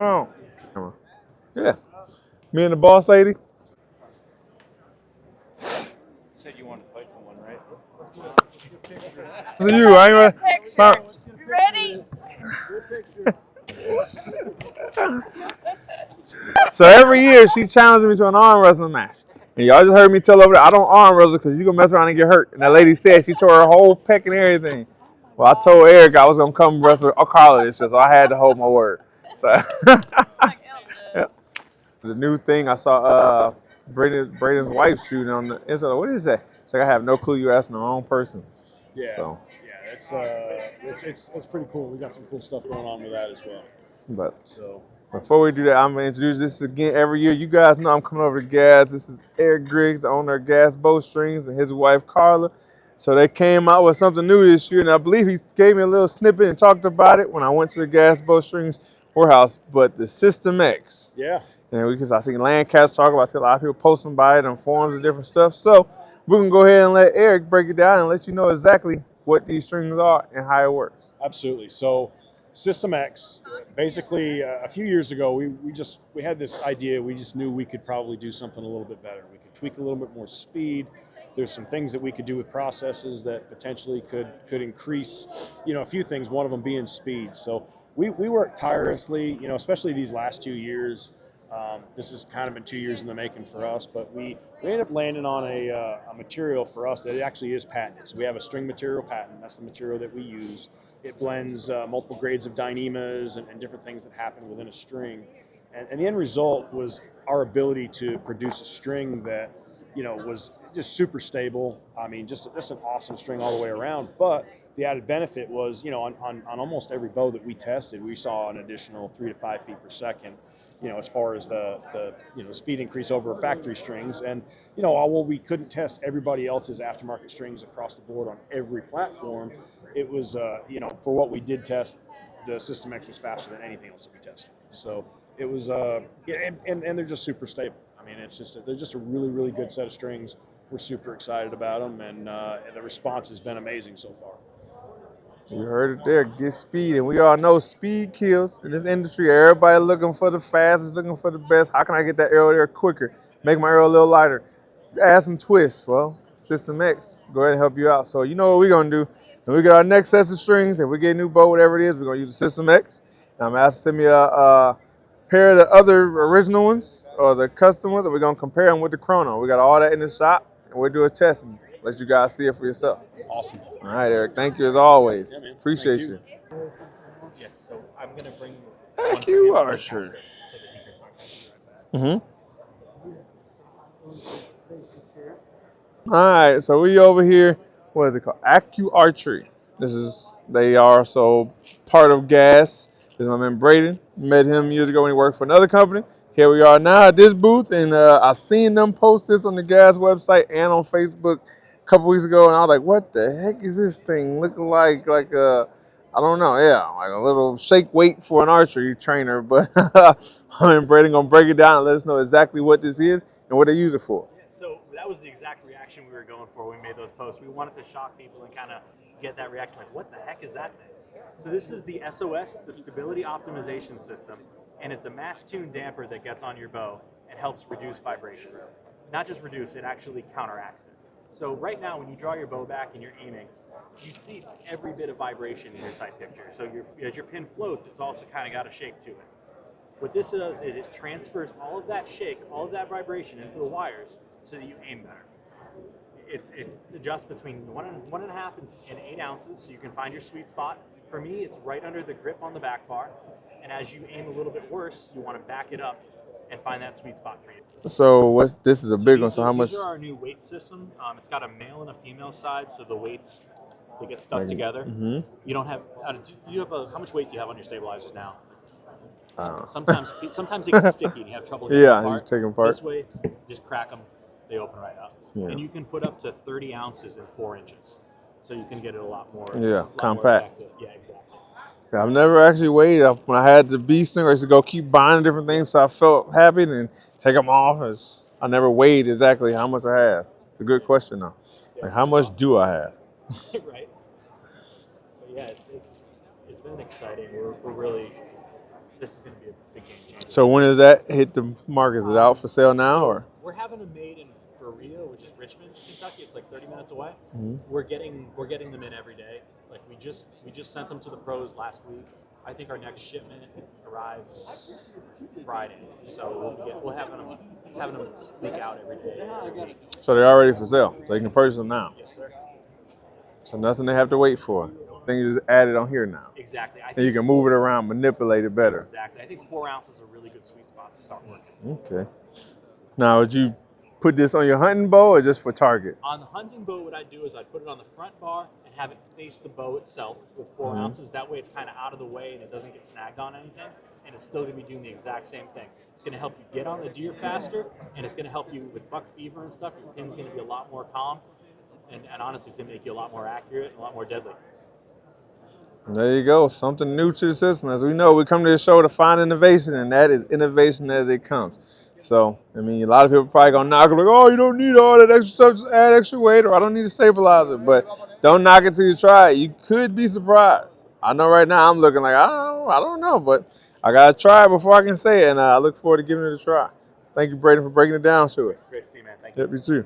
Oh, come on. Yeah. Me and the boss lady. Said you wanted to fight someone, right? So you, I ain't gonna. You ready? So every year she challenges me to an arm wrestling match. And y'all just heard me tell over there, I don't arm wrestle because you gonna mess around and get hurt. And that lady said she tore her whole pec and everything. Well, I told Eric I was gonna come wrestle Carla this year, so I had to hold my word. So yeah. The new thing I saw Braden's wife shooting on the Instagram. What is that? It's like I have no clue. You asking the wrong person. Yeah, So, yeah, it's pretty cool. We got some cool stuff going on with that as well. but So before we do that, I'm gonna introduce this again every year. You guys know I'm coming over to GAS. This is Eric Griggs, the owner of GAS Bowstrings, and his wife Carla. So they came out with something new this year, and I believe he gave me a little snippet and talked about it when I went to the GAS Bowstrings warehouse. But the System X, yeah, and because I seen Landcast talk about it, I see a lot of people posting about it on forums and different stuff. So we're gonna go ahead and let Eric break it down and let you know exactly what these strings are and how it works. absolutely. So System X, basically, a few years ago, we had this idea. We just knew we could probably do something a little bit better. We could tweak a little bit more speed. There's some things that we could do with processes that potentially could increase, a few things. One of them being speed. So we worked tirelessly, especially these last 2 years. This has kind of been 2 years in the making for us, but we ended up landing on a material for us that actually is patented. So we have a string material patent. That's the material that we use. It blends multiple grades of dynemas and different things that happen within a string. And the end result was our ability to produce a string that, was just super stable. I mean, just an awesome string all the way around. But the added benefit was, on almost every bow that we tested, we saw an additional 3 to 5 feet per second, as far as the speed increase over factory strings. And, while we couldn't test everybody else's aftermarket strings across the board on every platform, it was, for what we did test, the System X was faster than anything else that we tested. So it was, and they're just super stable. I mean, they're just a really, really good set of strings. We're super excited about them, and the response has been amazing so far. You heard it there. Get speed, and we all know speed kills in this industry. Everybody looking for the fastest, looking for the best. How can I get that arrow there quicker? Make my arrow a little lighter. Add some twists. Well, System X, go ahead and help you out. So you know what we're gonna do. When we get our next set of strings, if we get a new bow, whatever it is, we're gonna use the System X. And I'm asking send me a pair of the other original ones or the custom ones, and we're gonna compare them with the Chrono. We got all that in the shop, and we'll do a test and let you guys see it for yourself. Awesome. All right, Eric. Thank you as always. Yeah, man. Appreciate Thank you. you. Yes, so I'm gonna bring Acu Archery. so that he can start talking about that. Mm-hmm. All right, so we over here. What is it called? Acu Archery. They are so part of GAS. This is my man Braden. Met him years ago when he worked for another company. Here we are now at this booth, and I seen them post this on the GAS website and on Facebook a couple weeks ago, and I was like, "What the heck is this thing looking like? Like I don't know, yeah, like a little shake weight for an archery trainer." But I mean, Braden gonna break it down and let us know exactly what this is and what they use it for. Yeah, so that was the exact reaction we were going for when we made those posts. We wanted to shock people and kind of get that reaction, like, what the heck is that thing? So this is the SOS, the Stability Optimization System, and it's a mass-tuned damper that gets on your bow and helps reduce vibration. Not just reduce, it actually counteracts it. So right now, when you draw your bow back and you're aiming, you see every bit of vibration in your sight picture. So as your pin floats, it's also kind of got a shake to it. What this does is it transfers all of that shake, all of that vibration into the wires so that you aim better. It adjusts between 1.5 and 8 ounces, so you can find your sweet spot. For me, it's right under the grip on the back bar. And as you aim a little bit worse, you want to back it up and find that sweet spot for you. So this is a big one. So how much? These are our new weight system. It's got a male and a female side, so the weights, they get stuck together. Mm-hmm. You don't have. How much weight do you have on your stabilizers now? Uh, Sometimes they get sticky and you have trouble getting Yeah, them you apart. take them apart. This way, just crack them, they open right up. Yeah. And you can put up to 30 ounces in 4 inches. So you can get it a lot more, compact. More yeah, exactly. I've never actually weighed up. When I had the bee stinger, I used to go keep buying different things, so I felt happy and take them off. I never weighed exactly how much I have. It's a good question though. Like, how much do I have? Right. But yeah, it's been exciting. We're really this is going to be a big game changer. So when does that hit the market? Is it out for sale now, or? We're having them made in Berea, which is Richmond, Kentucky. It's like 30 minutes away. Mm-hmm. We're getting them in every day. Like we just sent them to the pros last week. I think our next shipment arrives Friday, so we'll have them leak out every day. So they're already for sale, so you can purchase them now. Yes, sir. So nothing they have to wait for. Then you just add it on here now. Exactly. And you can move it around, manipulate it better. Exactly. I think 4 ounces is a really good sweet spot to start working. Okay. Now, would you put this on your hunting bow or just for target? On the hunting bow, what I'd do is I'd put it on the front bar and have it face the bow itself with 4 ounces. That way it's kind of out of the way and it doesn't get snagged on anything. And it's still going to be doing the exact same thing. It's going to help you get on the deer faster, and it's going to help you with buck fever and stuff. Your pin's going to be a lot more calm. And honestly, it's going to make you a lot more accurate and a lot more deadly. There you go. Something new to the system. As we know, we come to the show to find innovation, and that is innovation as it comes. So, I mean, a lot of people probably going to knock it like, oh, you don't need all that extra stuff, just add extra weight, or I don't need a stabilizer. But don't knock it till you try it. You could be surprised. I know right now I'm looking like, I don't know, but I got to try it before I can say it, and I look forward to giving it a try. Thank you, Braden, for breaking it down to us. Great to see you, man. Thank you. Yep, you too.